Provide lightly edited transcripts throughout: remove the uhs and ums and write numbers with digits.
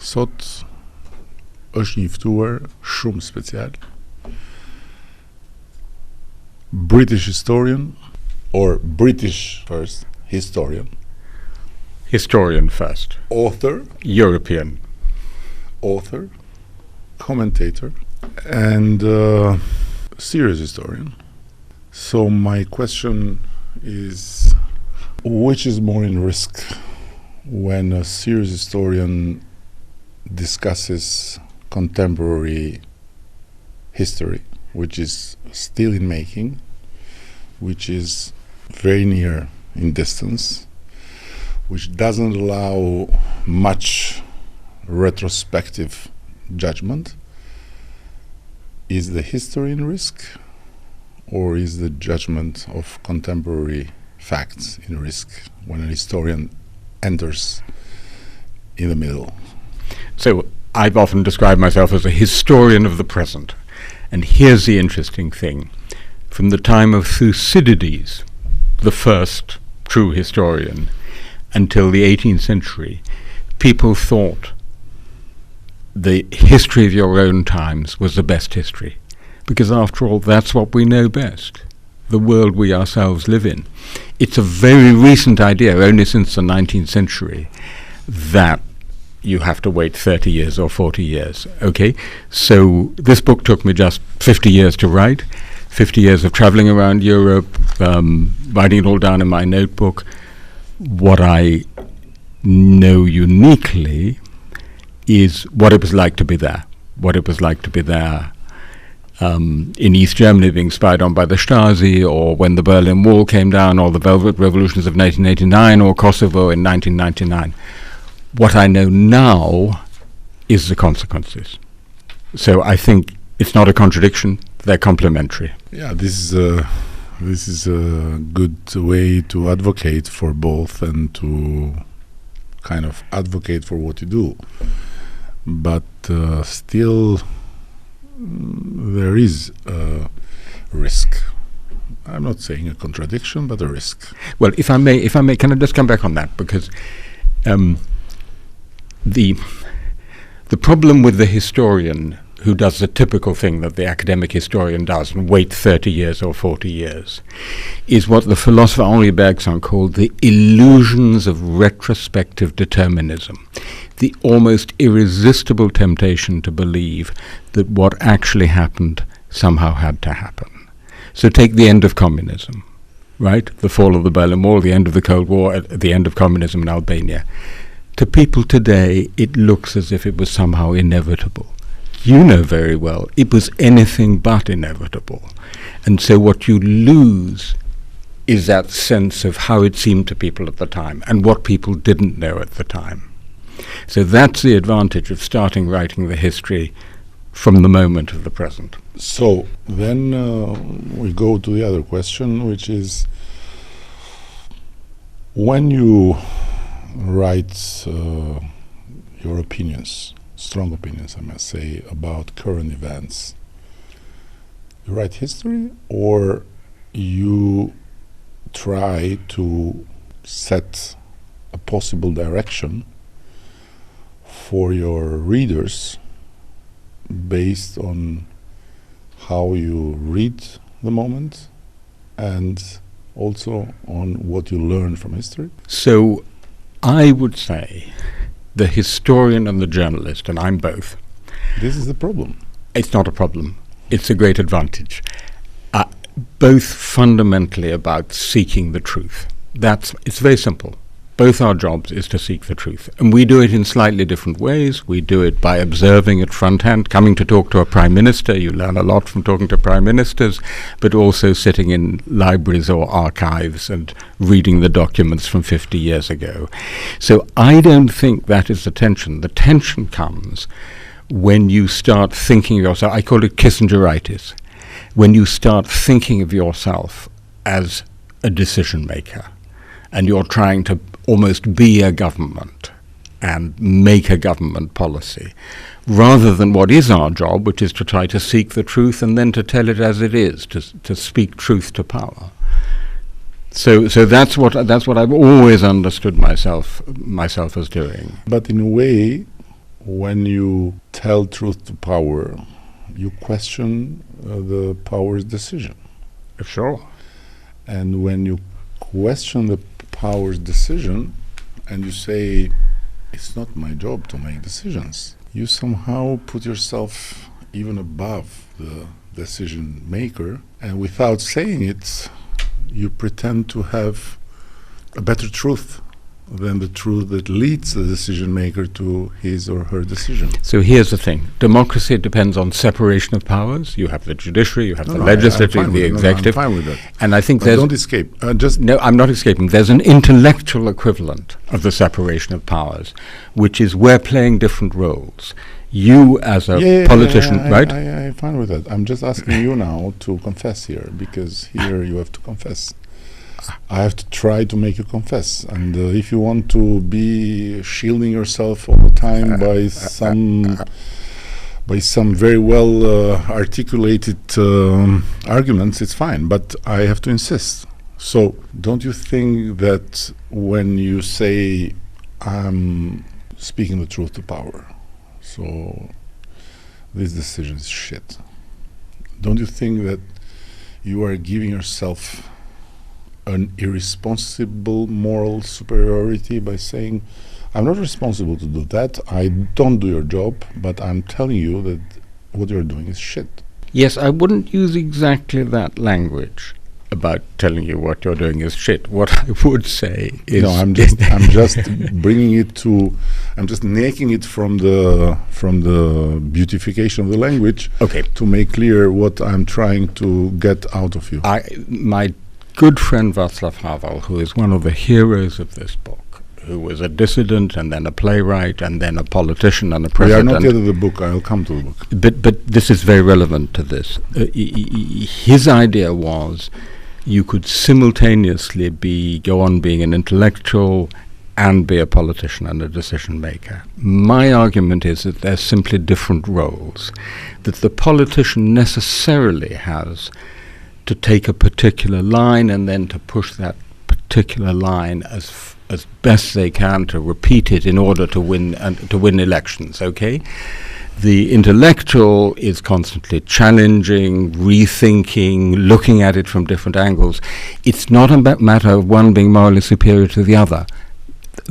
Sot është një ftuar shumë special. British historian, or British first historian. Historian first. Author. European. Author. Commentator. And serious historian. So my question is, which is more in risk when a serious historian discusses contemporary history, which is still in making, which is very near in distance, which doesn't allow much retrospective judgment? Is the history in risk, or is the judgment of contemporary facts in risk when a historian enters in the middle? So I've often described myself as a historian of the present. And here's the interesting thing. From the time of Thucydides, the first true historian, until the 18th century, people thought the history of your own times was the best history. Because after all, that's what we know best, the world we ourselves live in. It's a very recent idea, only since the 19th century, that you have to wait 30 years or 40 years, okay? So this book took me just 50 years to write, 50 years of traveling around Europe, writing it all down in my notebook. What I know uniquely is what it was like to be there, in East Germany being spied on by the Stasi, or when the Berlin Wall came down, or the Velvet Revolutions of 1989, or Kosovo in 1999. What I know now is the consequences. So I think it's not a contradiction, they're complementary. Yeah, this is a good way to advocate for both and to kind of advocate for what you do. But still there is a risk. I'm not saying a contradiction, but a risk. Well, if I may, can I just come back on that? Because the problem with the historian who does the typical thing that the academic historian does and wait 30 years or 40 years is what the philosopher Henri Bergson called the illusions of retrospective determinism, the almost irresistible temptation to believe that what actually happened somehow had to happen. So take the end of communism, right? The fall of the Berlin Wall, the end of the Cold War, the end of communism in Albania. To people today, it looks as if it was somehow inevitable. You know very well, it was anything but inevitable. And so what you lose is that sense of how it seemed to people at the time and what people didn't know at the time. So that's the advantage of starting writing the history from the moment of the present. So then we go to the other question, which is, when you write your opinions, strong opinions I must say, about current events, you write history, or you try to set a possible direction for your readers based on how you read the moment and also on what you learn from history? So I would say the historian and the journalist, and I'm both. This is the problem. It's not a problem. It's a great advantage. Both fundamentally about seeking the truth. It's very simple. Both our jobs is to seek the truth. And we do it in slightly different ways. We do it by observing at front hand, coming to talk to a prime minister. You learn a lot from talking to prime ministers, but also sitting in libraries or archives and reading the documents from 50 years ago. So I don't think that is the tension. The tension comes when you start thinking of yourself, I call it Kissingeritis, when you start thinking of yourself as a decision maker, and you're trying to almost be a government and make a government policy, rather than what is our job, which is to try to seek the truth and then to tell it as it is, to speak truth to power. So that's what I've always understood myself as doing. But in a way, when you tell truth to power, you question the power's decision. Sure. And when you question the power's decision and you say, it's not my job to make decisions, you somehow put yourself even above the decision maker, and without saying it, you pretend to have a better truth than the truth that leads the decision maker to his or her decision. So here's the thing. Democracy depends on separation of powers. You have the judiciary, you have the legislature, the executive. I'm fine with that. And I think But there's... don't escape. No, I'm not escaping. There's an intellectual equivalent of the separation of powers, which is we're playing different roles. You as a politician, right? I'm fine with that. I'm just asking you now to confess here, because here you have to confess. I have to try to make you confess, and if you want to be shielding yourself all the time by some very well articulated arguments, it's fine, but I have to insist. So don't you think that when you say I'm speaking the truth to power, so this decision is shit, don't you think that you are giving yourself an irresponsible moral superiority by saying, I'm not responsible to do that, I don't do your job, but I'm telling you that what you're doing is shit? Yes, I wouldn't use exactly that language about telling you what you're doing is shit. What I would say is... No, I'm just bringing it to... I'm just making it from the beautification of the language, okay, to make clear what I'm trying to get out of you. My good friend Václav Havel, who is one of the heroes of this book, who was a dissident and then a playwright and then a politician and a president. We are not yet at the book. I'll come to the book. But this is very relevant to this. His idea was you could simultaneously go on being an intellectual and be a politician and a decision maker. My argument is that they're simply different roles, that the politician necessarily has to take a particular line and then to push that particular line as best they can to repeat it in order to win elections. Okay, the intellectual is constantly challenging, rethinking, looking at it from different angles. It's not a matter of one being morally superior to the other.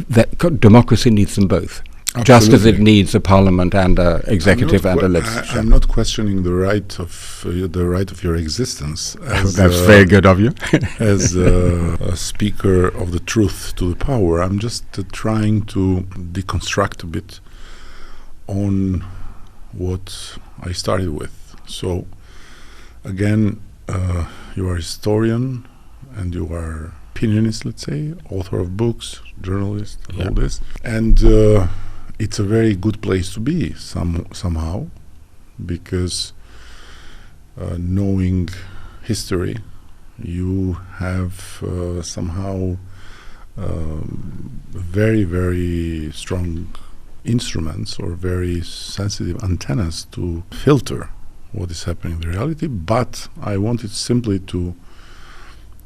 That democracy needs them both. Absolutely. Just as it needs a parliament and an executive and a legislature. I'm not questioning the right of your existence. That's very good of you. As a speaker of the truth to the power, I'm just trying to deconstruct a bit on what I started with. So, again, you are a historian and you are opinionist, let's say, author of books, journalist, all this, and it's a very good place to be somehow, because knowing history, you have somehow very, very strong instruments or very sensitive antennas to filter what is happening in the reality. But I wanted simply to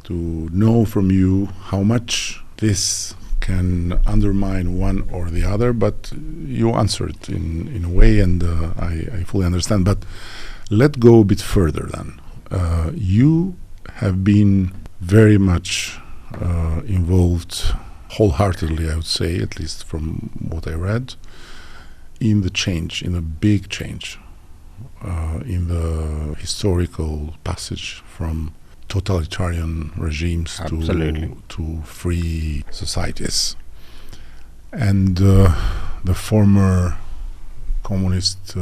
know from you how much this can undermine one or the other, but you answered in a way, and I fully understand. But let's go a bit further then. You have been very much involved, wholeheartedly, I would say, at least from what I read, in the change, in a big change, in the historical passage from totalitarian regimes to free societies. And the former communist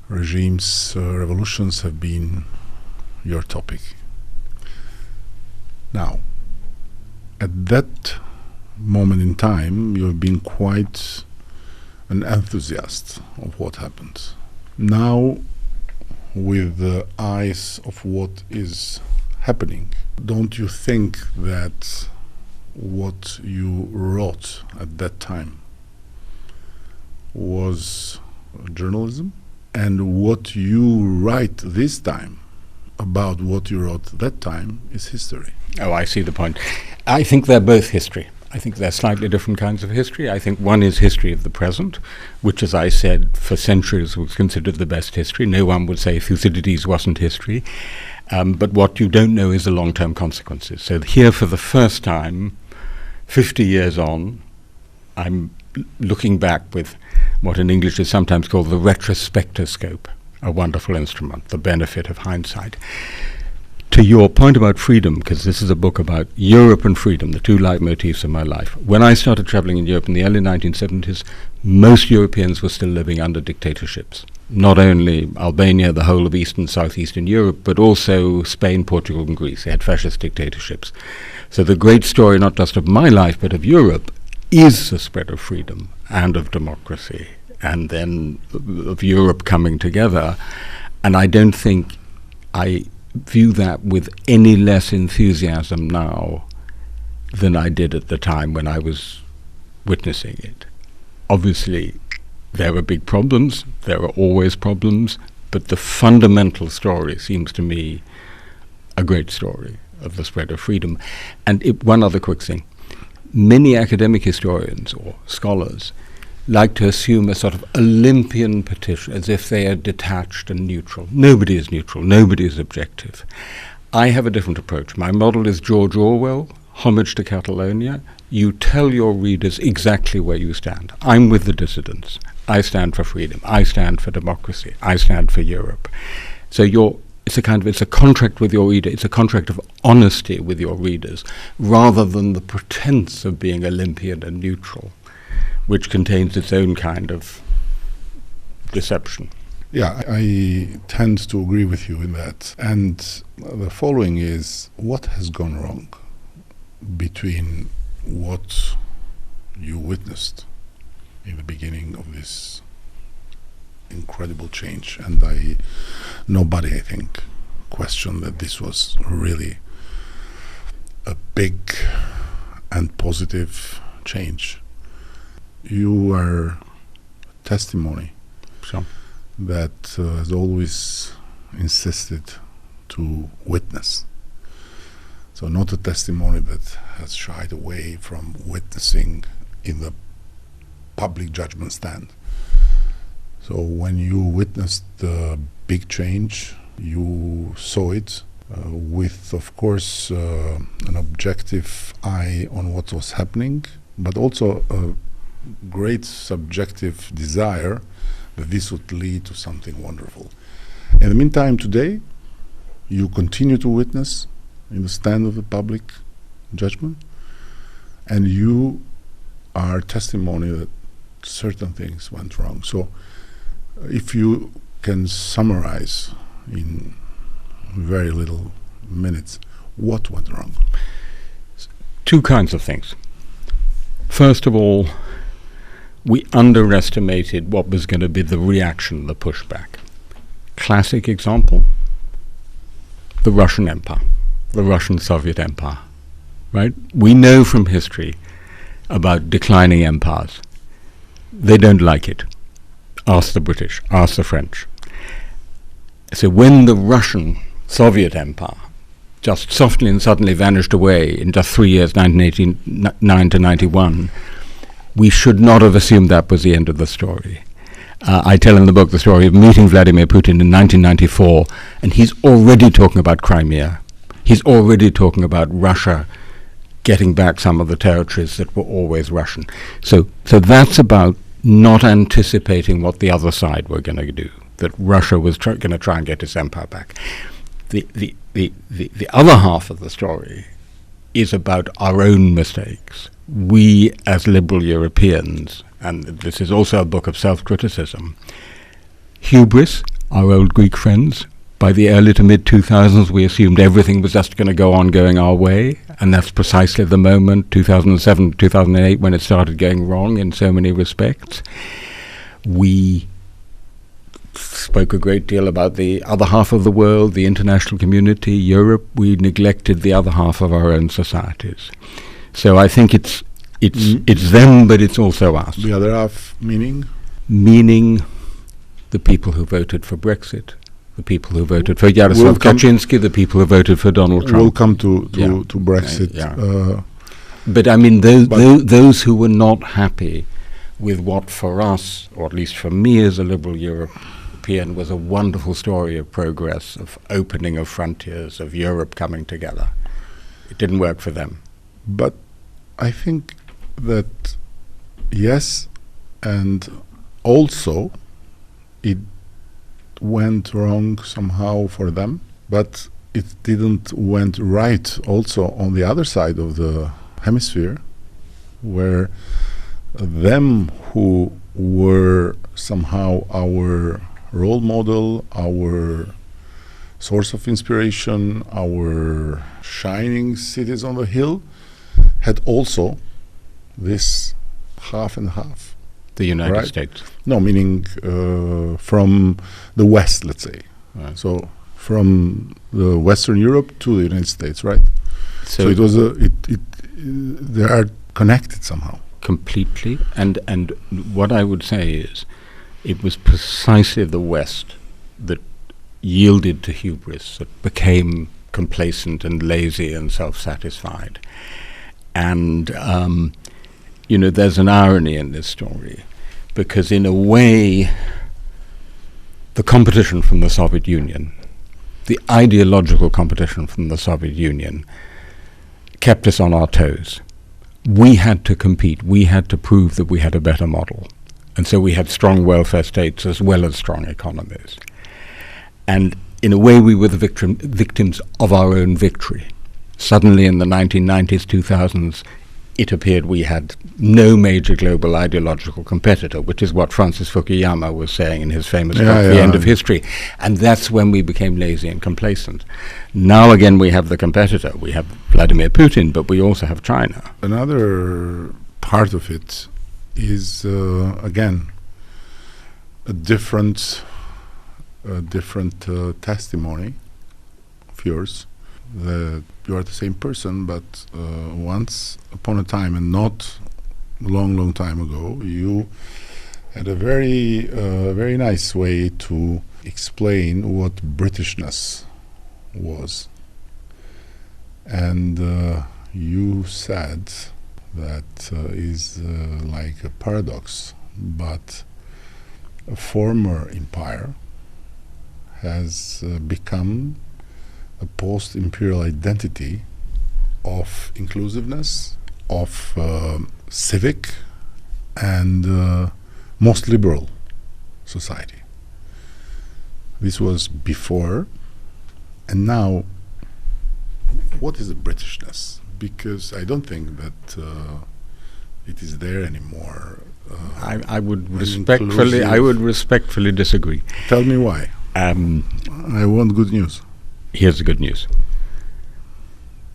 regimes, revolutions have been your topic. Now, at that moment in time, you have been quite an enthusiast of what happened. Now, with the eyes of what is happening, don't you think that what you wrote at that time was journalism, and what you write this time about what you wrote that time is history? Oh, I see the point. I think they're both history. I think they're slightly different kinds of history. I think one is history of the present, which, as I said, for centuries was considered the best history. No one would say Thucydides wasn't history. But what you don't know is the long-term consequences. So here, for the first time, 50 years on, I'm looking back with what in English is sometimes called the retrospectoscope, a wonderful instrument, the benefit of hindsight. To your point about freedom, because this is a book about Europe and freedom, the two leitmotifs of my life. When I started traveling in Europe in the early 1970s, most Europeans were still living under dictatorships. Not only Albania, the whole of Eastern, Southeastern Europe, but also Spain, Portugal, and Greece. They had fascist dictatorships. So the great story, not just of my life, but of Europe, is the spread of freedom and of democracy, and then of Europe coming together. And I don't think I view that with any less enthusiasm now than I did at the time when I was witnessing it. Obviously, there are big problems, there are always problems, but the fundamental story seems to me a great story of the spread of freedom. And one other quick thing. Many academic historians or scholars like to assume a sort of Olympian position, as if they are detached and neutral. Nobody is neutral, nobody is objective. I have a different approach. My model is George Orwell, Homage to Catalonia. You tell your readers exactly where you stand. I'm with the dissidents. I stand for freedom. I stand for democracy. I stand for Europe. So it's a contract with your reader. It's a contract of honesty with your readers, rather than the pretense of being Olympian and neutral, which contains its own kind of deception. Yeah, I tend to agree with you in that. And the following is, what has gone wrong between what you witnessed in the beginning of this incredible change? And nobody, I think, questioned that this was really a big and positive change. You are a testimony that has always insisted to witness. So not a testimony that has shied away from witnessing in the public judgment stand. So when you witnessed the big change, you saw it with, of course, an objective eye on what was happening, but also a great subjective desire that this would lead to something wonderful. In the meantime, today, you continue to witness in the stand of the public judgment, and you are testimony that certain things went wrong. So if you can summarize in very little minutes what went wrong. Two kinds of things. First of all, we underestimated what was going to be the reaction, the pushback. Classic example, the Russian Empire, the Russian Soviet Empire, right? We know from history about declining empires. They don't like it. Ask the British, ask the French. So when the Russian Soviet Empire just softly and suddenly vanished away in just 3 years, 1989 to 91, we should not have assumed that was the end of the story. I tell in the book the story of meeting Vladimir Putin in 1994, and he's already talking about Crimea. He's already talking about Russia getting back some of the territories that were always Russian. So that's about not anticipating what the other side were going to do, that Russia was going to try and get its empire back. The other half of the story is about our own mistakes. We, as liberal Europeans, and this is also a book of self-criticism, hubris, our old Greek friends, by the early to mid-2000s we assumed everything was just going to go on going our way, and that's precisely the moment, 2007, 2008, when it started going wrong in so many respects. We spoke a great deal about the other half of the world, the international community, Europe. We neglected the other half of our own societies. So I think it's them, but it's also us. The other half meaning? Meaning the people who voted for Brexit, the people who voted for Jaroslaw Kaczynski, the people who voted for Donald Trump. We'll come to Brexit. But I mean, those who were not happy with what for us, or at least for me as a liberal European, was a wonderful story of progress, of opening of frontiers, of Europe coming together. It didn't work for them. But I think that, yes, and also it went wrong somehow for them, but it didn't went right also on the other side of the hemisphere, where them who were somehow our role model, our source of inspiration, our shining cities on the hill, had also this half and half. The United Right. States. No, meaning from the West, let's say. Right. So from the Western Europe to the United States, right? So it was they are connected somehow. Completely. And what I would say is, it was precisely the West that yielded to hubris, that became complacent and lazy and self-satisfied. And there's an irony in this story, because in a way, the competition from the Soviet Union, the ideological competition from the Soviet Union, kept us on our toes. We had to compete. We had to prove that we had a better model. And so we had strong welfare states as well as strong economies. And in a way, we were the victims of our own victory. Suddenly in the 1990s, 2000s, it appeared we had no major global ideological competitor, which is what Francis Fukuyama was saying in his famous book, The End of History. And that's when we became lazy and complacent. Now again we have the competitor. We have Vladimir Putin, but we also have China. Another part of it is, again, a different testimony of yours, that you are the same person, but once upon a time, and not a long time ago, you had a very nice way to explain what Britishness was. And you said that is like a paradox, but a former empire has become a post-imperial identity of inclusiveness, of civic and most liberal society. This was before, and now what is the Britishness? Because I don't think that it is there anymore. I would respectfully disagree. Tell me why. I want good news. Here's the good news.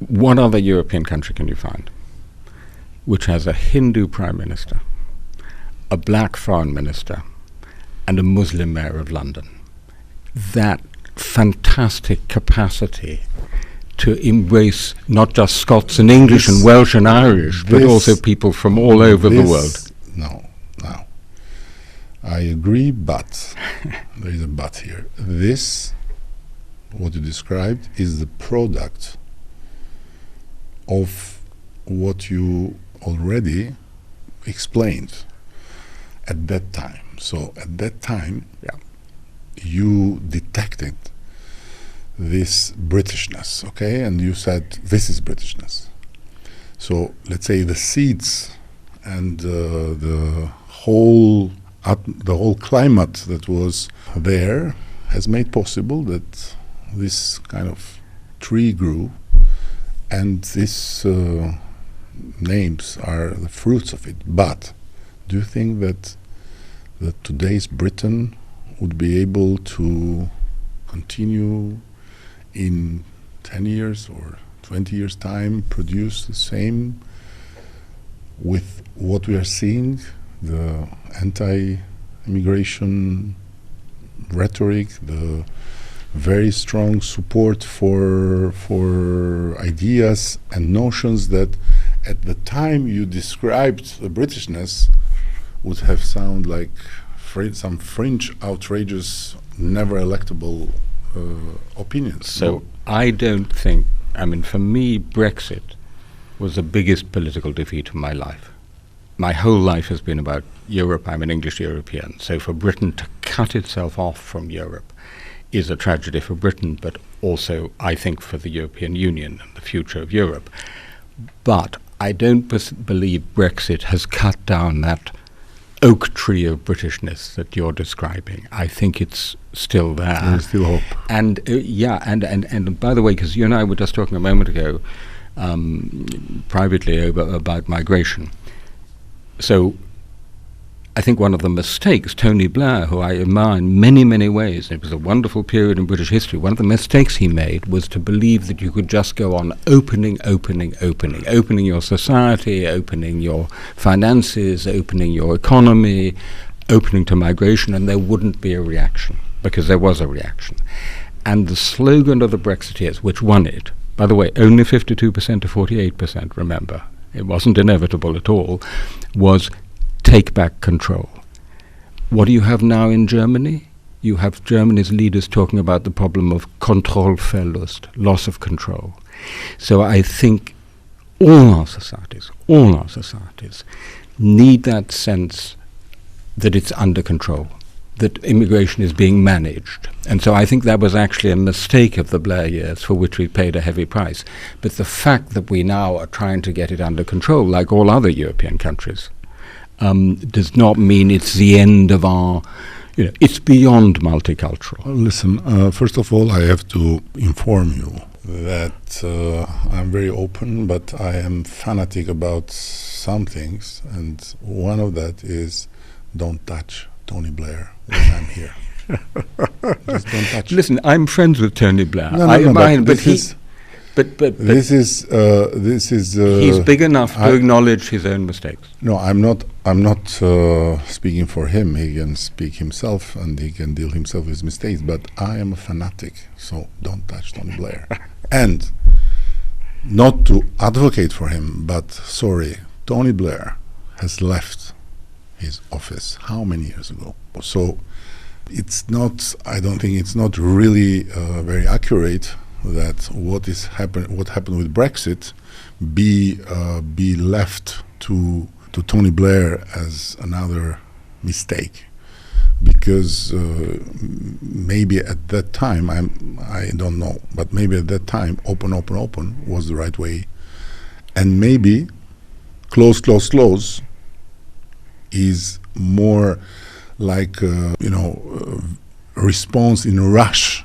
What other European country can you find which has a Hindu prime minister, a black foreign minister, and a Muslim mayor of London? That fantastic capacity to embrace not just Scots and English and Welsh and Irish, but also people from all over the world. No. I agree, but there is a but here. This, what you described, is the product of what you already explained at that time. So at that time, you detected this Britishness, okay? And you said, this is Britishness. So let's say the seeds and the whole climate that was there has made possible that this kind of tree grew, and these names are the fruits of it. But do you think that today's Britain would be able to continue in 10 years or 20 years' time, produce the same with what we are seeing, the anti-immigration rhetoric, the very strong support for ideas and notions that at the time you described the Britishness would have sound like some fringe, outrageous, never electable opinions? So I don't think, for me, Brexit was the biggest political defeat of my life. My whole life has been about Europe. I'm an English European. So for Britain to cut itself off from Europe is a tragedy for Britain, but also, I think, for the European Union and the future of Europe. But I don't believe Brexit has cut down that oak tree of Britishness that you're describing. I think it's still there. There's still hope. And and by the way, because you and I were just talking a moment ago privately about migration. So I think one of the mistakes, Tony Blair, who I admire in many, many ways, and it was a wonderful period in British history, one of the mistakes he made was to believe that you could just go on opening your society, opening your finances, opening your economy, opening to migration, and there wouldn't be a reaction, because there was a reaction. And the slogan of the Brexiteers, which won it, by the way, only 52% to 48%, remember, it wasn't inevitable at all, was take back control. What do you have now in Germany? You have Germany's leaders talking about the problem of Kontrollverlust, loss of control. So I think all our societies need that sense that it's under control, that immigration is being managed. And so I think that was actually a mistake of the Blair years, for which we paid a heavy price. But the fact that we now are trying to get it under control, like all other European countries, does not mean it's the end of our, it's beyond multicultural. Listen, first of all, I have to inform you that I'm very open, but I am fanatic about some things, and one of that is don't touch Tony Blair when I'm here. Just don't touch. Listen, I'm friends with Tony Blair. But this is he's big enough to acknowledge his own mistakes. No, I'm not speaking for him. He can speak himself and he can deal himself with his mistakes. But I am a fanatic, so don't touch Tony Blair. And not to advocate for him, but sorry, Tony Blair has left his office how many years ago? So it's not. I don't think it's not really very accurate that what happened with Brexit be left to Tony Blair as another mistake, because maybe at that time, I don't know, but maybe at that time open was the right way, and maybe close is more like a response in a rush,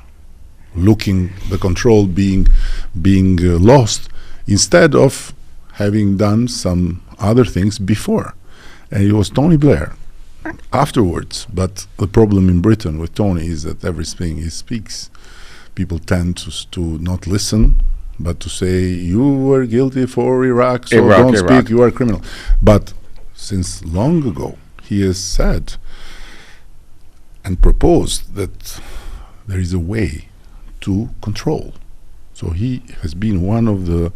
looking the control being lost, instead of having done some other things before. And it was Tony Blair afterwards. But the problem in Britain with Tony is that everything he speaks, people tend to not listen, but to say, you were guilty for Iraq, so don't speak, you are a criminal. But since long ago, he has said and proposed that there is a way to control. So he has been one of the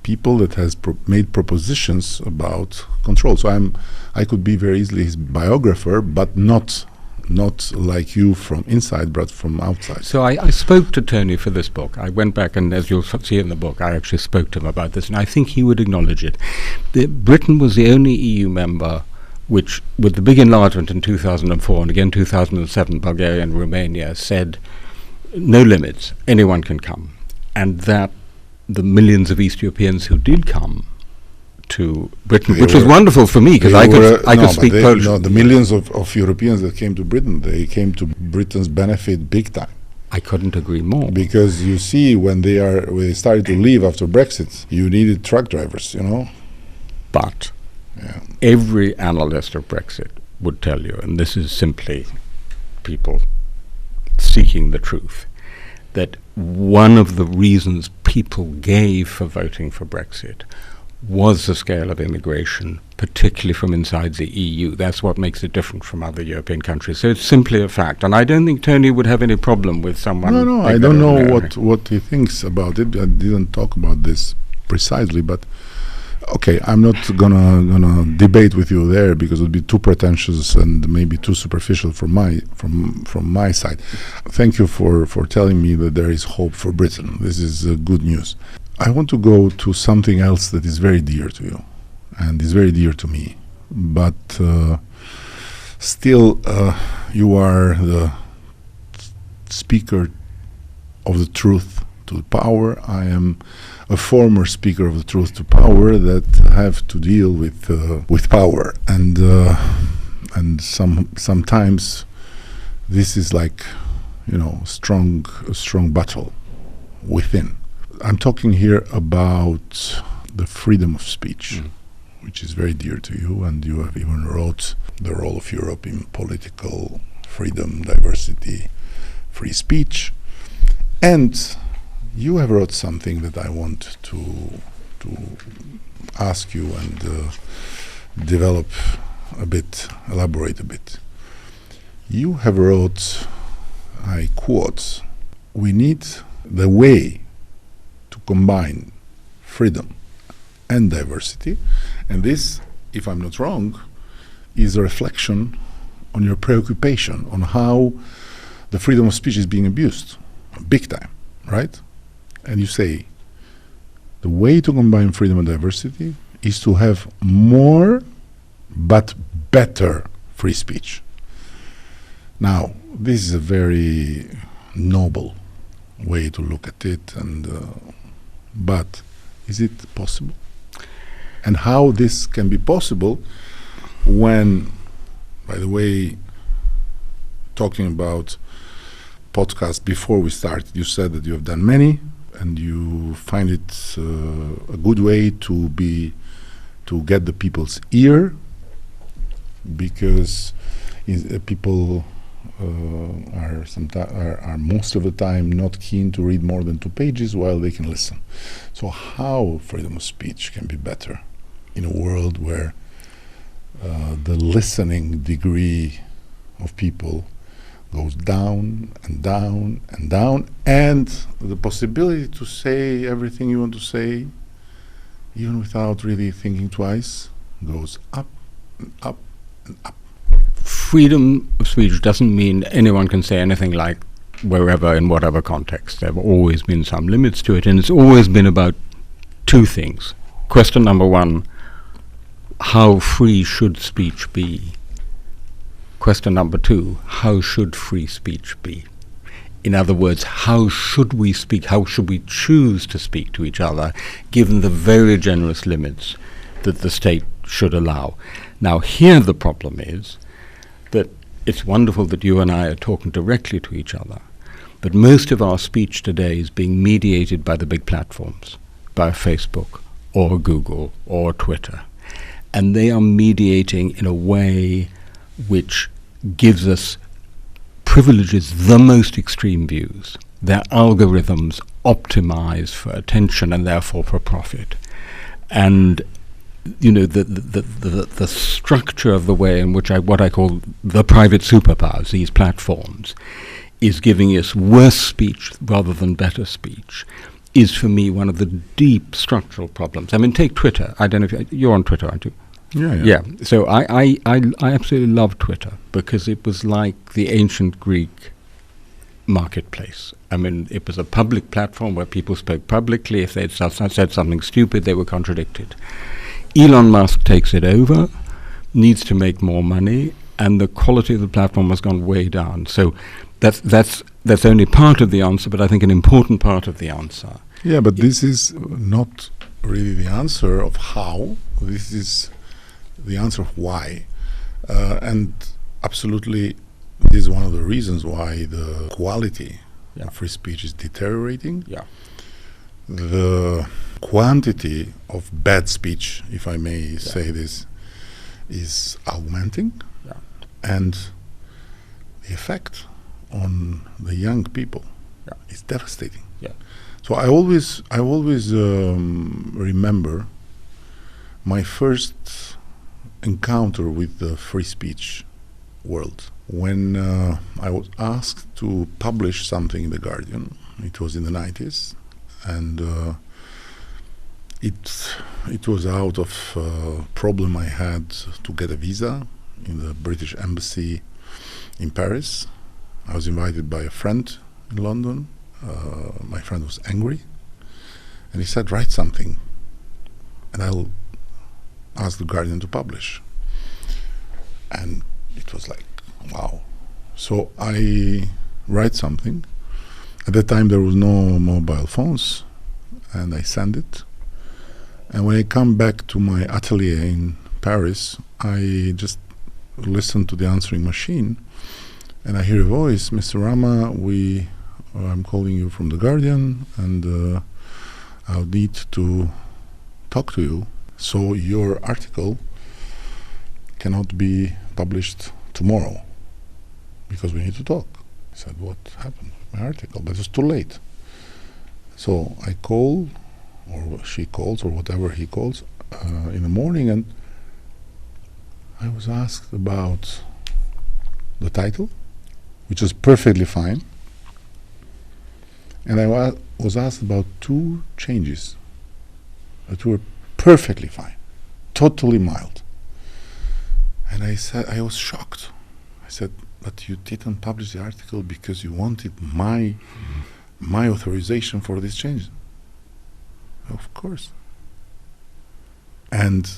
people that has made propositions about control. So I could be very easily his biographer, but not like you from inside, but from outside. So I spoke to Tony for this book. I went back, and as you'll see in the book, I actually spoke to him about this, and I think he would acknowledge it. Britain was the only EU member which, with the big enlargement in 2004 and again 2007, Bulgaria and Romania said, no limits, anyone can come. And that the millions of East Europeans who did come to Britain, which was wonderful for me, because I could speak Polish. No, the millions of Europeans that came to Britain, they came to Britain's benefit big time. I couldn't agree more. Because you see, when they started to leave after Brexit, you needed truck drivers, But every analyst of Brexit would tell you, and this is simply people seeking the truth, that one of the reasons people gave for voting for Brexit was the scale of immigration, particularly from inside the EU. That's what makes it different from other European countries. So it's simply a fact. And I don't think Tony would have any problem with someone... No, I don't know what he thinks about it. I didn't talk about this precisely, but... Okay, I'm not gonna debate with you there, because it would be too pretentious and maybe too superficial from my side. Thank you for telling me that there is hope for Britain. This is good news. I want to go to something else that is very dear to you and is very dear to me, but still you are the speaker of the truth to the power. I am a former speaker of the truth to power that have to deal with power, and sometimes this is like, a strong battle within. I'm talking here about the freedom of speech, which is very dear to you, and you have even wrote the role of Europe in political freedom, diversity, free speech, and you have wrote something that I want to ask you and develop a bit, elaborate a bit. You have wrote, I quote, "We need the way to combine freedom and diversity," and this, if I'm not wrong, is a reflection on your preoccupation on how the freedom of speech is being abused, big time, right? And you say, the way to combine freedom and diversity is to have more but better free speech. Now, this is a very noble way to look at it, but is it possible? And how this can be possible when, by the way, talking about podcasts before we started, you said that you have done many, and you find it a good way to get the people's ear, because people are most of the time not keen to read more than 2 pages while they can listen. So how freedom of speech can be better in a world where the listening degree of people goes down and down and down, and the possibility to say everything you want to say, even without really thinking twice, goes up and up and up? Freedom of speech doesn't mean anyone can say anything like wherever, in whatever context. There have always been some limits to it, and it's always been about 2 things. Question number 1, how free should speech be? Question number 2, how should free speech be? In other words, how should we speak, how should we choose to speak to each other, given the very generous limits that the state should allow? Now, here the problem is that it's wonderful that you and I are talking directly to each other, but most of our speech today is being mediated by the big platforms, by Facebook or Google or Twitter, and they are mediating in a way which gives us privileges the most extreme views. Their algorithms optimize for attention and therefore for profit. And the structure of the way in which what I call the private superpowers, these platforms, is giving us worse speech rather than better speech, is for me one of the deep structural problems. I mean, take Twitter. I don't know if you're on Twitter, aren't you? Yeah. So I absolutely love Twitter because it was like the ancient Greek marketplace. I mean, it was a public platform where people spoke publicly. If they'd said something stupid, they were contradicted. Elon Musk takes it over, needs to make more money, and the quality of the platform has gone way down. So that's only part of the answer, but I think an important part of the answer. Yeah, but this is not really the answer of how. This is the answer of why. And absolutely, this is one of the reasons why the quality of free speech is deteriorating. Yeah. The quantity of bad speech, if I may say this, is augmenting. Yeah. And the effect on the young people is devastating. Yeah. So I always remember my first encounter with the free speech world when I was asked to publish something in The Guardian. It was in the 90s, and it was out of a problem I had to get a visa in the British Embassy in Paris. I was invited by a friend in London. My friend was angry, And he said, write something, and I'll ask the Guardian to publish. And it was like, wow. So I write something. At that time there was no mobile phones, and I send it. And when I come back to my atelier in Paris, I just listen to the answering machine, and I hear a voice, Mr. Rama, I'm calling you from the Guardian, and I'll need to talk to you. So your article cannot be published tomorrow because we need to talk. I said, what happened with my article? But it's too late. So I call, or she calls, or whatever he calls, in the morning, and I was asked about the title, which is perfectly fine, and I was asked about 2 changes that were perfectly fine, totally mild. And I said, I was shocked. I said, but you didn't publish the article because you wanted my authorization for this change. Of course. And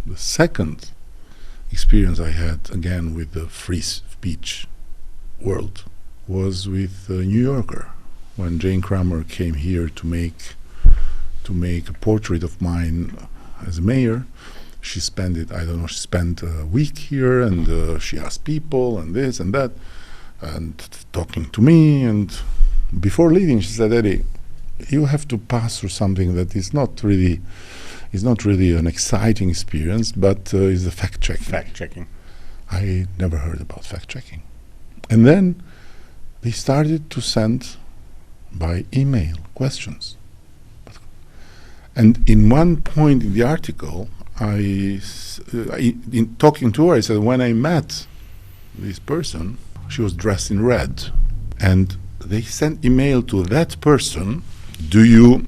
the second experience I had, again with the free speech world, was with New Yorker, when Jane Cramer came here to make a portrait of mine as mayor. She spent a week here, and she asked people and this and that, and talking to me, and before leaving she said, Eddie, you have to pass through something that is not really an exciting experience, but is the fact-checking. I never heard about fact-checking. And then they started to send by email questions. And in one point in the article, in talking to her, I said, when I met this person, she was dressed in red. And they sent email to that person, do you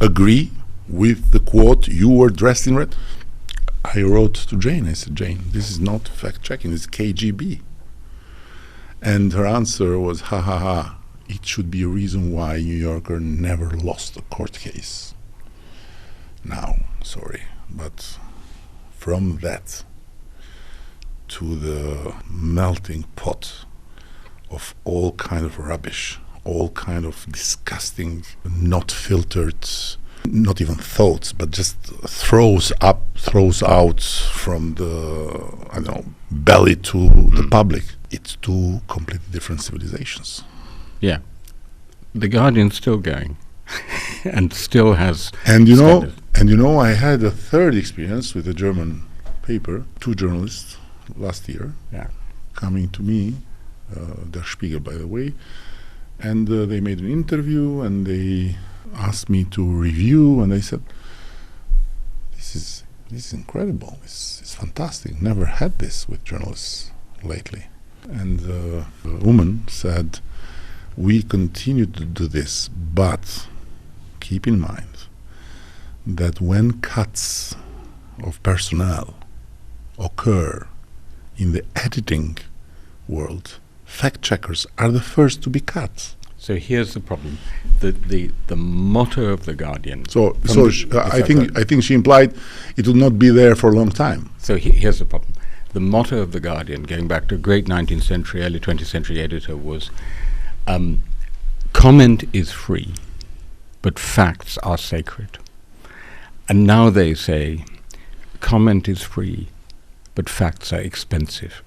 agree with the quote, you were dressed in red? I wrote to Jane, I said, Jane, this is not fact-checking, it's KGB. And her answer was, ha ha ha, it should be a reason why New Yorker never lost a court case. Now, sorry, but from that to the melting pot of all kind of rubbish, all kind of disgusting, not filtered, not even thoughts, but just throws out from the, belly to the public. It's 2 completely different civilizations. Yeah. The Guardian's still going and still has And I had a third experience with a German paper, 2 journalists last year, coming to me, Der Spiegel, by the way, and they made an interview, and they asked me to review, and I said, this is incredible, this is fantastic, never had this with journalists lately. And the woman said, we continue to do this, but keep in mind that when cuts of personnel occur in the editing world, fact checkers are the first to be cut. So here's the problem: the motto of the Guardian. I think she implied it will not be there for a long time. So here's the problem: the motto of the Guardian, going back to a great 19th century, early 20th century editor, was comment is free, but facts are sacred. And now they say comment is free, but facts are expensive.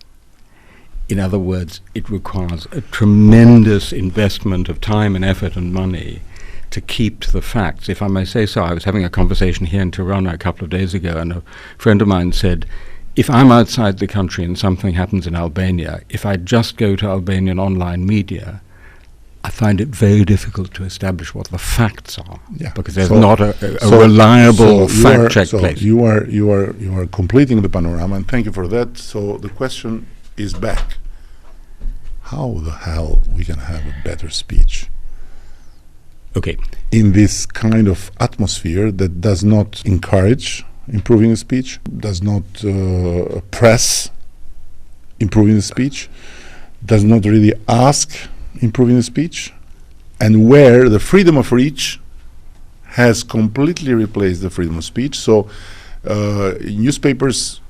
In other words, it requires a tremendous investment of time and effort and money to keep to the facts. If I may say so, I was having a conversation here in Tirana a couple of days ago, and a friend of mine said, if I'm outside the country and something happens in Albania, if I just go to Albanian online media, I find it very difficult to establish what the facts are, because there's not a reliable fact-check place. You are completing the panorama, and thank you for that. So the question is back: how the hell we can have a better speech? Okay, in this kind of atmosphere that does not encourage improving the speech, does not press improving the speech, does not really ask improving the speech, and where the freedom of reach has completely replaced the freedom of speech. So newspapers,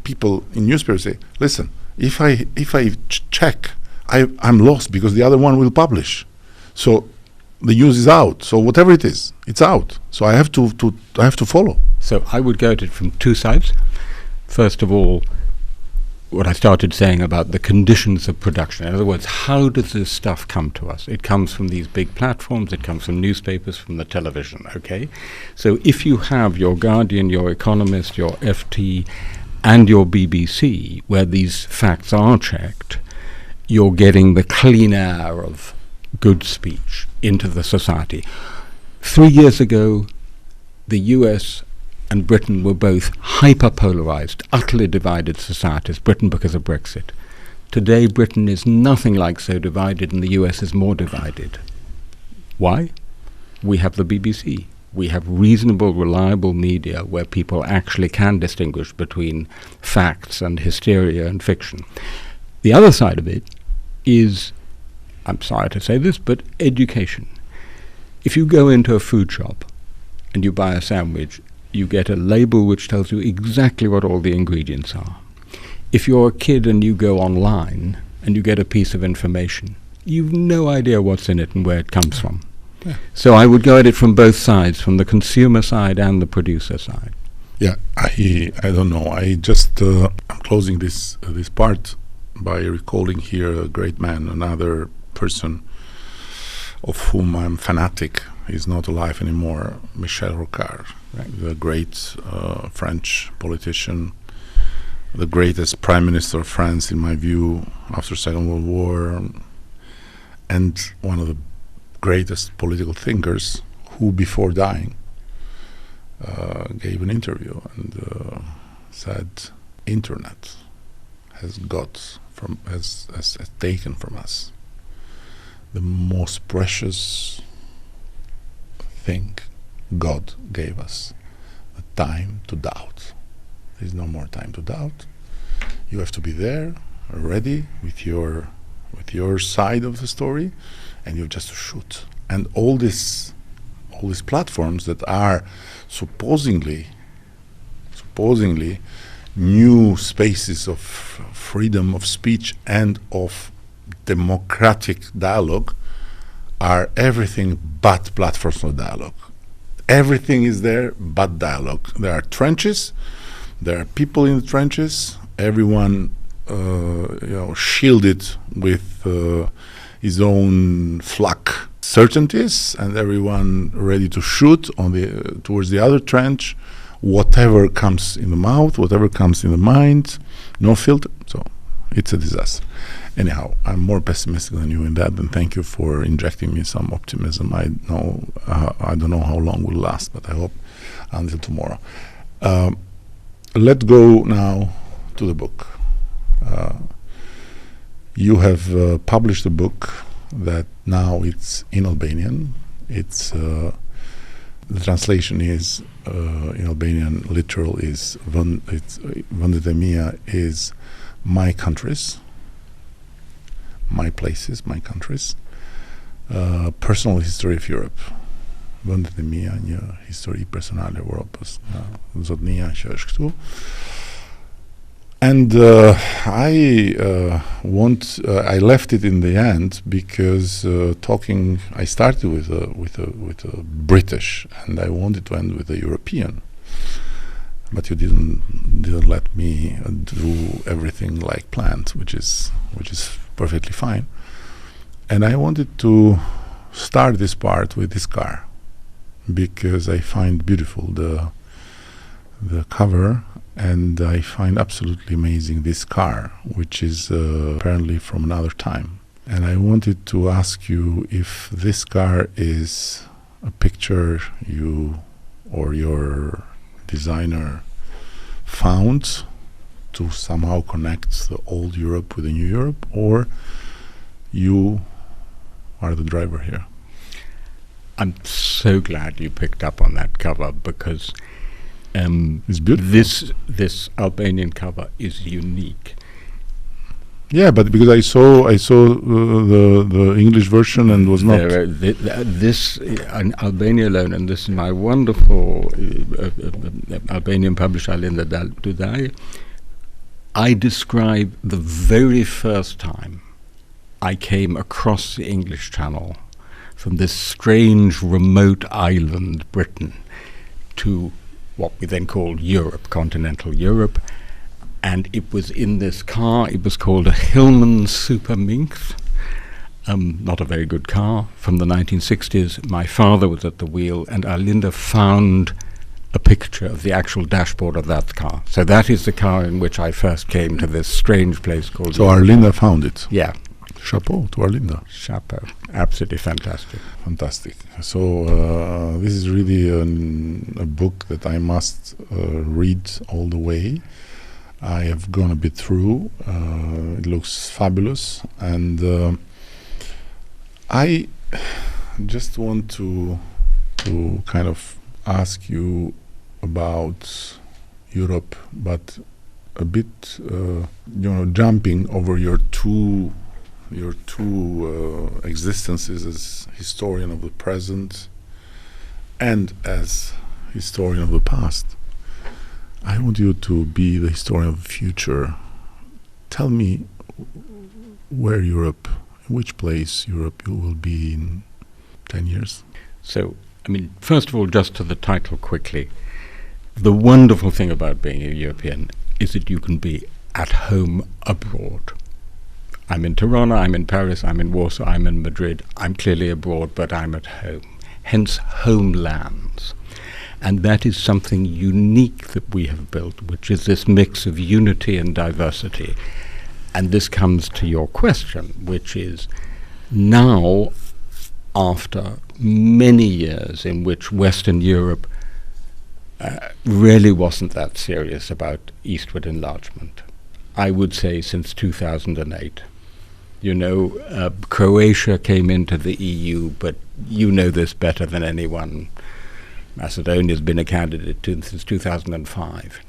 people in newspapers say, listen, if I check, I'm lost because the other one will publish. So the news is out. So whatever it is, it's out. So I have to follow. So I would go at it from two sides. First of all, what I started saying about the conditions of production. In other words, how does this stuff come to us? It comes from these big platforms, it comes from newspapers, from the television, okay? So if you have your Guardian, your Economist, your FT, and your BBC, where these facts are checked, you're getting the clean air of good speech into the society. 3 years ago, the US and Britain were both hyper-polarized, utterly divided societies, Britain because of Brexit. Today, Britain is nothing like so divided, and the US is more divided. Why? We have the BBC. We have reasonable, reliable media where people actually can distinguish between facts and hysteria and fiction. The other side of it is, I'm sorry to say this, but education. If you go into a food shop and you buy a sandwich, you get a label which tells you exactly what all the ingredients are. If you're a kid and you go online and you get a piece of information, you've no idea what's in it and where it comes from. Yeah. So I would go at it from both sides, from the consumer side and the producer side. Yeah, I don't know. I just I'm closing this part by recalling here a great man, another person of whom I'm fanatic. He's not alive anymore, Michel Rocard, right, the great French politician, the greatest prime minister of France, in my view, after Second World War, and one of the greatest political thinkers who, before dying, gave an interview and said, "Internet has taken from us the most precious thing God gave us, the time to doubt. There's no more time to doubt. You have to be there, ready with your side of the story, and you have just to shoot." And all these platforms that are supposedly new spaces of freedom of speech and of democratic dialogue are everything but platforms for dialogue. Everything is there but dialogue. There are trenches, there are people in the trenches, everyone shielded with his own flak certainties, and everyone ready to shoot towards the other trench, whatever comes in the mouth, whatever comes in the mind, no filter. So it's a disaster. Anyhow, I'm more pessimistic than you in that, and thank you for injecting me some optimism. I don't know how long will last, but I hope until tomorrow. Let's go now to the book. You have published a book that now it's in Albanian. It's the translation is in Albanian. Literal is Vendet e mia is my countries. My places, my countries. Personal history of Europe. Vendet e mia, një histori personale e Europës. Zotnia që është këtu. And I left it in the end because I started with a British, and I wanted to end with a European. But you didn't let me do everything like planned, which is perfectly fine. And I wanted to start this part with this car because I find beautiful the cover, and I find absolutely amazing this car, which is apparently from another time. And I wanted to ask you if this car is a picture you or your designer found to somehow connect the old Europe with the new Europe, or you are the driver here. I'm so glad you picked up on that cover, because it's beautiful. This Albanian cover is unique. Yeah, but because I saw the English version and was not. This in Albania alone, and this is my wonderful Albanian publisher Linda Dudaj. I describe the very first time I came across the English Channel from this strange remote island, Britain, to what we then called Europe, continental Europe. And it was in this car, it was called a Hillman Super Minx, not a very good car, from the 1960s. My father was at the wheel, and Arlinda found a picture of the actual dashboard of that car. So that is the car in which I first came to this strange place called... So Arlinda found it? Yeah. Chapeau to Arlinda. Chapeau. Absolutely fantastic. Fantastic. So this is really a book that I must read all the way. I have gone a bit through. It looks fabulous, and I just want to kind of ask you about Europe, but a bit, jumping over your two existences as historian of the present and as historian of the past. I want you to be the historian of the future. Tell me where Europe, which place Europe you will be in 10 years. So, I mean, first of all, just to the title quickly, the wonderful thing about being a European is that you can be at home abroad. I'm in Tirana, I'm in Paris, I'm in Warsaw, I'm in Madrid. I'm clearly abroad, but I'm at home. Hence, homelands. And that is something unique that we have built, which is this mix of unity and diversity. And this comes to your question, which is now, after many years in which Western Europe really wasn't that serious about eastward enlargement, I would say since 2008. Croatia came into the EU, but you know this better than anyone. Macedonia has been a candidate since 2005.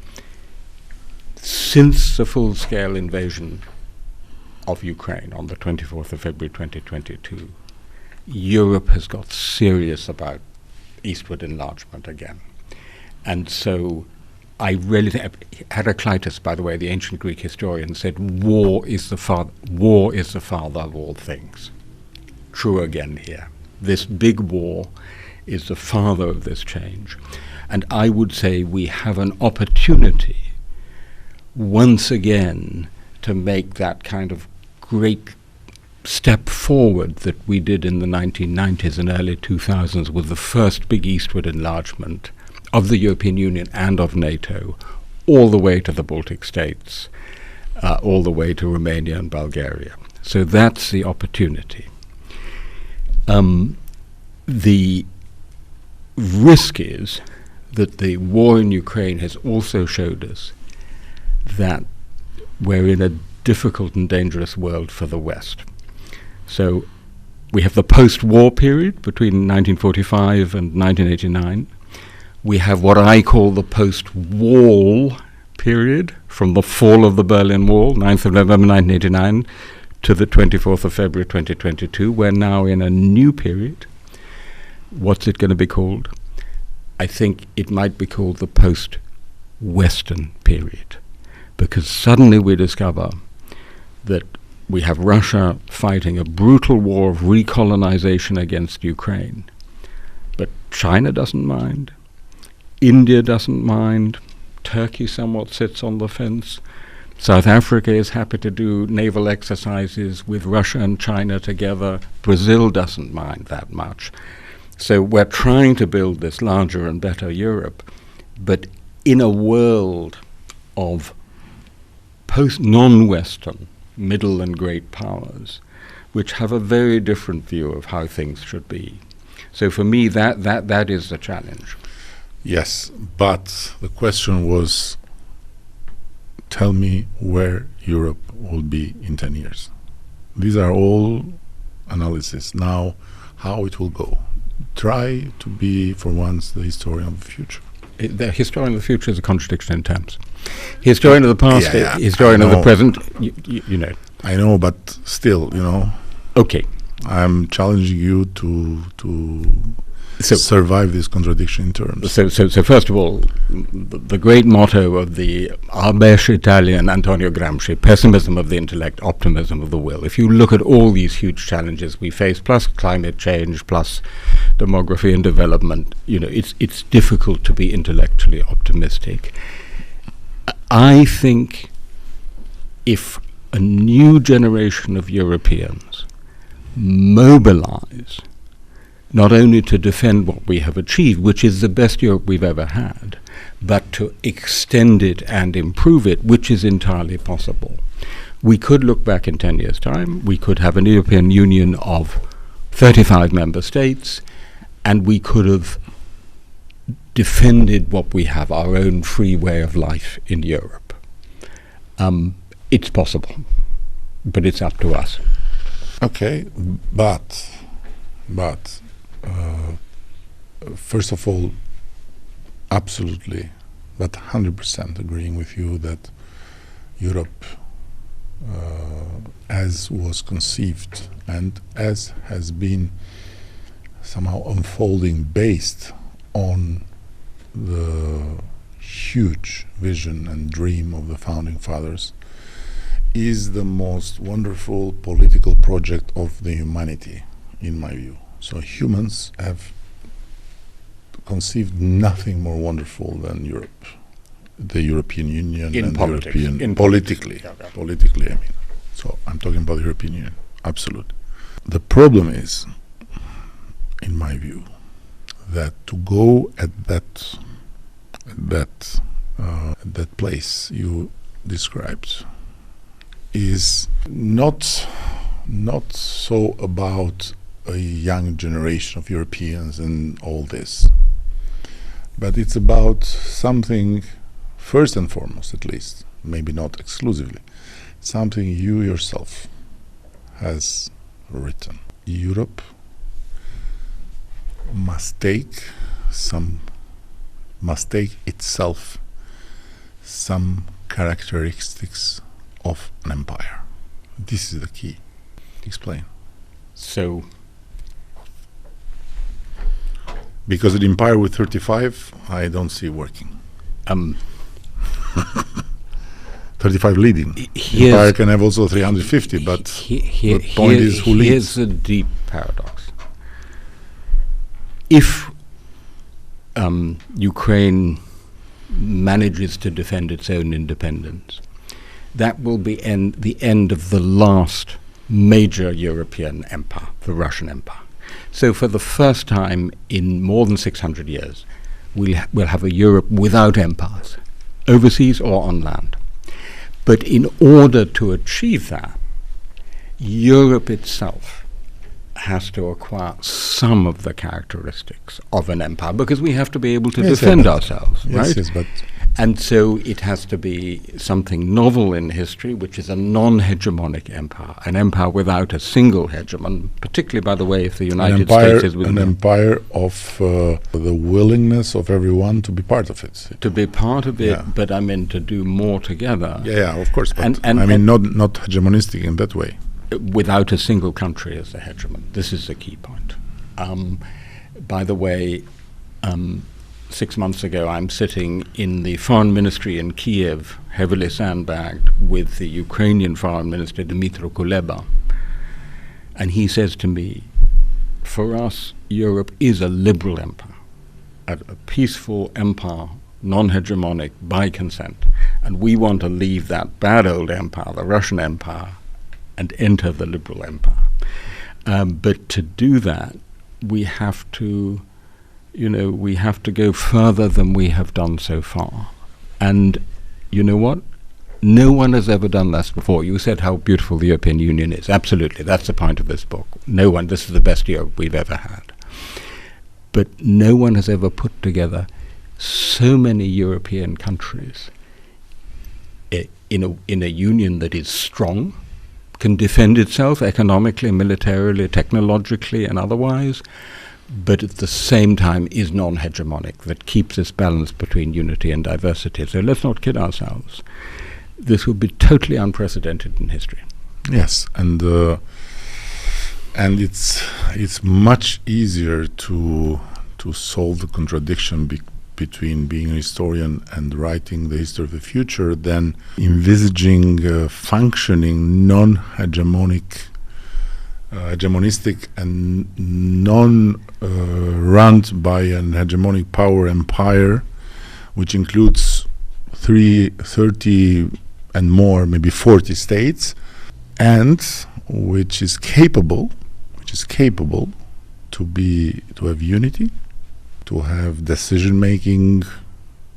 Since the full-scale invasion of Ukraine on the 24th of February 2022, Europe has got serious about eastward enlargement again. And so I really think, Heraclitus, by the way, the ancient Greek historian, said war is the father of all things. True again here. This big war is the father of this change. And I would say we have an opportunity once again to make that kind of great step forward that we did in the 1990s and early 2000s with the first big eastward enlargement of the European Union and of NATO, all the way to the Baltic states, all the way to Romania and Bulgaria. So that's the opportunity. The risk is that the war in Ukraine has also showed us that we're in a difficult and dangerous world for the West. So we have the post-war period between 1945 and 1989. We have what I call the post-wall period, from the fall of the Berlin Wall, 9th of November 1989, to the 24th of February 2022. We're now in a new period. What's it going to be called? I think it might be called the post-Western period, because suddenly we discover that we have Russia fighting a brutal war of recolonization against Ukraine. But China doesn't mind. India doesn't mind. Turkey somewhat sits on the fence. South Africa is happy to do naval exercises with Russia and China together. Brazil doesn't mind that much. So we're trying to build this larger and better Europe, but in a world of post-non-Western middle and great powers, which have a very different view of how things should be. So for me, that is the challenge. Yes, but the question was, tell me where Europe will be in 10 years. These are all analysis. Now, how it will go. Try to be, for once, the historian of the future. The historian of the future is a contradiction in terms. Historian of the past, historian of the present, you know. I know, but still, Okay. I'm challenging you to survive this contradiction in terms. So first of all, the great motto of the Albert Italian Antonio Gramsci, pessimism of the intellect, optimism of the will. If you look at all these huge challenges we face, plus climate change, plus demography and development, it's difficult to be intellectually optimistic. I think if a new generation of Europeans mobilize not only to defend what we have achieved, which is the best Europe we've ever had, but to extend it and improve it, which is entirely possible. We could look back in 10 years' time, we could have an European Union of 35 member states, and we could have defended what we have, our own free way of life in Europe. It's possible, but it's up to us. Okay, but first of all, absolutely, but 100% agreeing with you that Europe, as was conceived and as has been somehow unfolding based on the huge vision and dream of the founding fathers, is the most wonderful political project of the humanity, in my view. So humans have conceived nothing more wonderful than Europe, the European Union, in and politics, the European politically. Politically, I mean. So I'm talking about the European Union, absolutely. The problem is, in my view, that to go at that place you described is not so about a young generation of Europeans and all this, but it's about something, first and foremost at least, maybe not exclusively, something you yourself has written. Europe must take itself some characteristics of an empire. This is the key. Explain. So, because an empire with 35, I don't see working. 35 leading. Empire can have also 350, but the point is who leads. Here's a deep paradox. If Ukraine manages to defend its own independence, that will be the end of the last major European empire, the Russian Empire. So for the first time in more than 600 years, we'll have a Europe without empires, overseas or on land. But in order to achieve that, Europe itself has to acquire some of the characteristics of an empire, because we have to be able to defend ourselves, right? Yes, but and so it has to be something novel in history, which is a non-hegemonic empire, an empire without a single hegemon, particularly, by the way, if the United States is within an empire of the willingness of everyone to be part of it. To be part of it, but I mean to do more together. Yeah, of course, but I mean not hegemonistic in that way. Without a single country as the hegemon. This is the key point. By the way, 6 months ago, I'm sitting in the foreign ministry in Kiev, heavily sandbagged, with the Ukrainian foreign minister, Dmytro Kuleba. And he says to me, for us, Europe is a liberal empire, a peaceful empire, non-hegemonic, by consent. And we want to leave that bad old empire, the Russian Empire, and enter the liberal empire. But to do that, we have to go further than we have done so far. And you know what? No one has ever done this before. You said how beautiful the European Union is. Absolutely, that's the point of this book. No one, this is the best Europe we've ever had. But no one has ever put together so many European countries in a union that is strong, can defend itself economically, militarily, technologically, and otherwise, but at the same time is non-hegemonic, that keeps this balance between unity and diversity. So let's not kid ourselves. This will be totally unprecedented in history. Yes, and it's much easier to solve the contradiction between being a historian and writing the history of the future than envisaging functioning hegemonistic and run by an hegemonic power empire, which includes 30 and more, maybe 40 states, and which is capable to have unity, to have decision making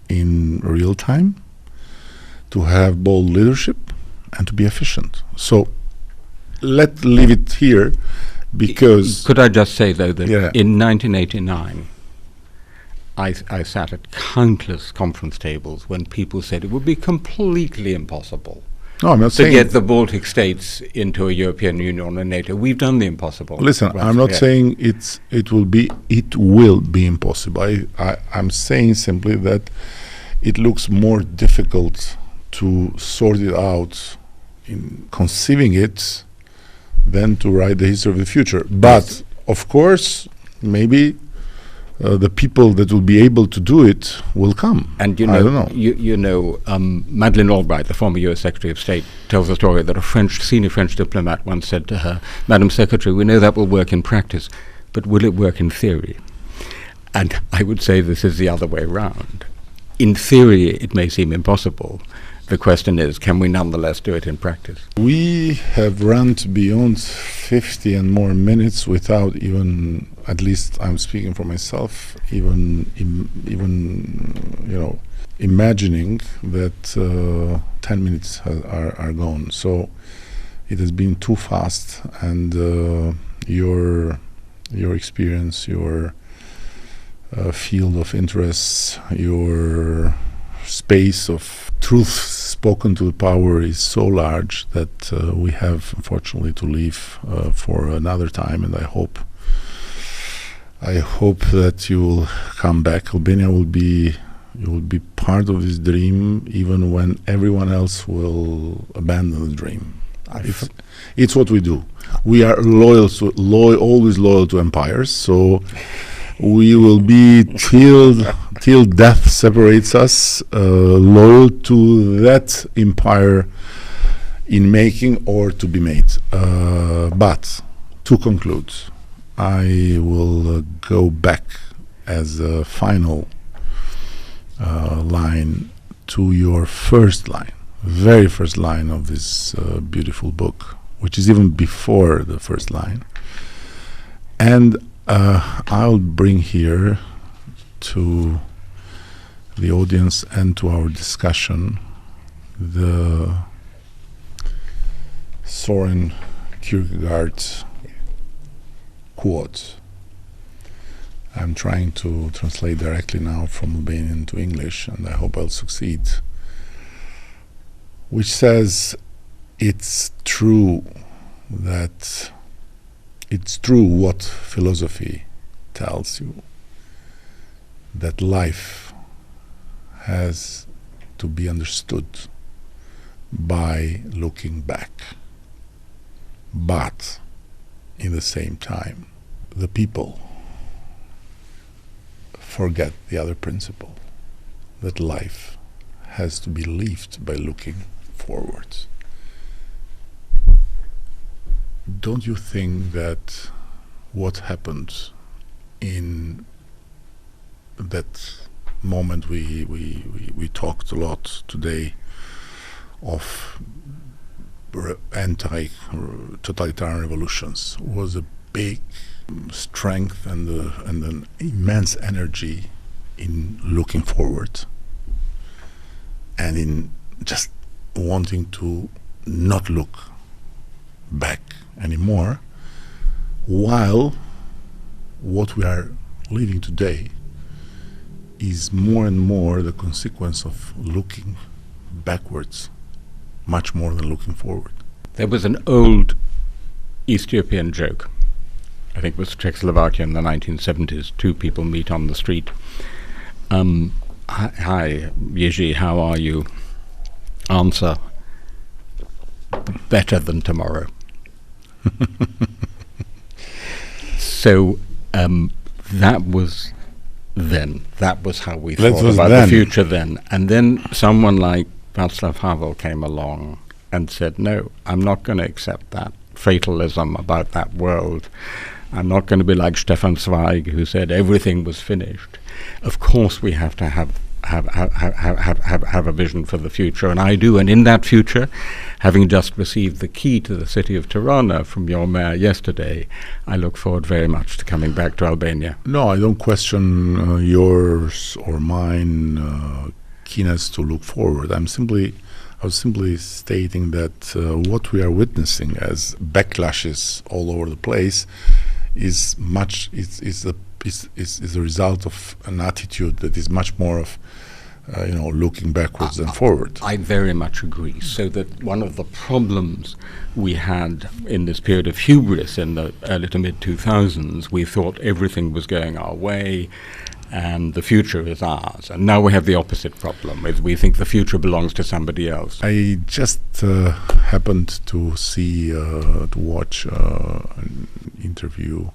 in real time, to have bold leadership, and to be efficient. So let's leave it here, because could I just say though that in 1989 I sat at countless conference tables when people said it would be completely impossible to get the Baltic states into a European Union and NATO. We've done the impossible. Listen, I'm not saying it will be impossible. I'm saying simply that it looks more difficult to sort it out in conceiving it than to write the history of the future. But of course, maybe the people that will be able to do it will come. And I don't know. You know, Madeleine Albright, the former U.S. Secretary of State, tells a story that a senior French diplomat once said to her, "Madam Secretary, we know that will work in practice, but will it work in theory?" And I would say this is the other way around. In theory, it may seem impossible. The question is, can we nonetheless do it in practice? We have run beyond 50 and more minutes without even, at least I'm speaking for myself, even imagining that 10 minutes are gone. So it has been too fast, and your experience, your field of interests, your space of truth spoken to the power is so large that we have, unfortunately, to leave for another time. And I hope that you will come back. Albania will be part of this dream, even when everyone else will abandon the dream. It's what we do. We are always loyal to empires. So we will be till death separates us, loyal to that empire in making or to be made. But to conclude, I will go back as a final line to your first line, very first line of this beautiful book, which is even before the first line. And I'll bring here to the audience and to our discussion the Søren Kierkegaard quote. I'm trying to translate directly now from Albanian to English, and I hope I'll succeed, which says, it's true what philosophy tells you, that life has to be understood by looking back. But in the same time, the people forget the other principle, that life has to be lived by looking forwards. Don't you think that what happened in that moment we talked a lot today of anti-totalitarian revolutions was a big strength and an immense energy in looking forward and in just wanting to not look back anymore, while what we are living today is more and more the consequence of looking backwards much more than looking forward. There was an old East European joke, I think it was Czechoslovakia in the 1970s. Two people meet on the street. Hi, Jerzy, how are you? Answer, better than tomorrow. So that was then. That was how we thought about the future then. And then someone like Václav Havel came along and said, no, I'm not going to accept that fatalism about that world. I'm not going to be like Stefan Zweig, who said everything was finished. Of course we have to have a vision for the future, and I do. And in that future, having just received the key to the city of Tirana from your mayor yesterday, I look forward very much to coming back to Albania. No, I don't question yours or mine keenness to look forward. I was simply stating that what we are witnessing as backlashes all over the place is a result of an attitude that is much more of looking backwards than forward. I very much agree. So that one of the problems we had in this period of hubris in the early to mid 2000s, we thought everything was going our way and the future is ours. And now we have the opposite problem, is we think the future belongs to somebody else. I just happened to watch an interview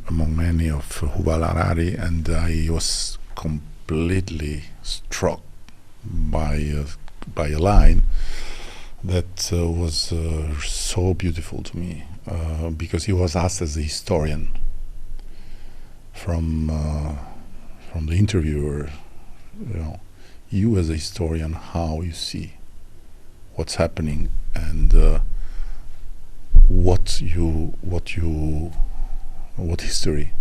among many of Yuval Harari, and I was completely struck by a line that was so beautiful to me, because he was asked as a historian from the interviewer, you as a historian, how you see what's happening and what history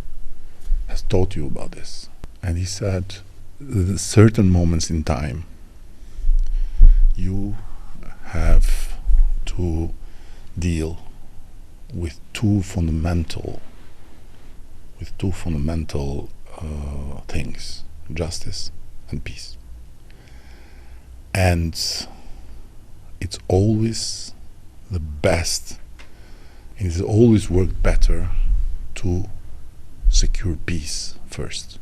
has taught you about this. And he said, certain moments in time, you have to deal with two fundamental things: justice and peace. And it's always the best, and it's always worked better to secure peace first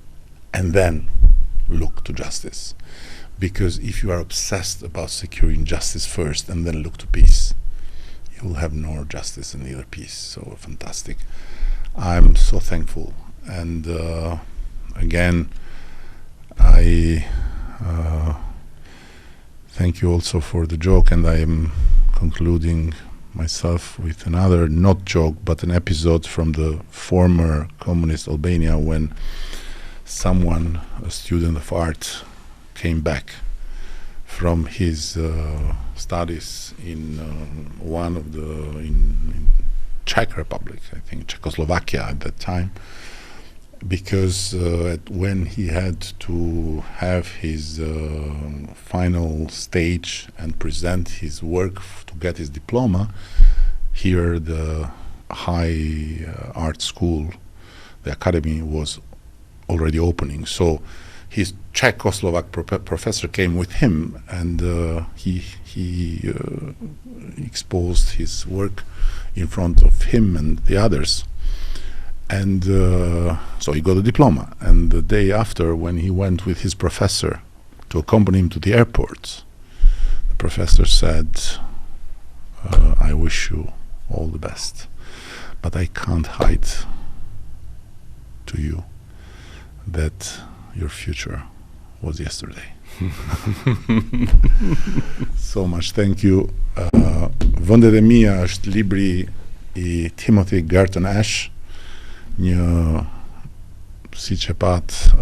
and then look to justice. Because if you are obsessed about securing justice first and then look to peace, you will have nor justice and neither peace. So fantastic. I'm so thankful. And again, I thank you also for the joke, and I am concluding myself with another, not joke, but an episode from the former communist Albania, when someone, a student of art, came back from his studies in in Czech Republic, I think Czechoslovakia at that time, because when he had to have his final stage and present his work to get his diploma, here the high art school, the academy, was already opening. So his Czechoslovak professor came with him, and he exposed his work in front of him and the others. And so he got a diploma. And the day after, when he went with his professor to accompany him to the airport, the professor said, I wish you all the best, but I can't hide to you that your future was yesterday. So much thank you. Vëndet e mia është libri I Timothy Garton Ash, një, siç e pat,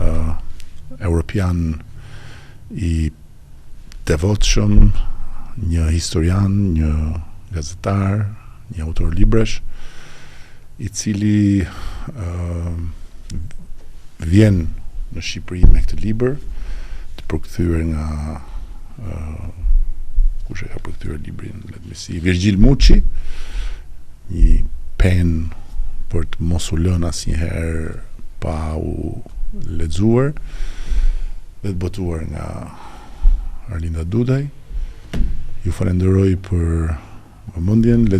europian I devotshëm, një historian, një gazetar, një autor libresh, I cili vjen në Shqipëri me këtë libër, të përkthyer nga kush e ka përkthyer librin, let me see, Virgil Muçi, një pen për të mos u lënë asnjëherë pa u lexuar, dhe të botuar nga Arlinda Dudaj. Ju falenderoj për vëmendjen.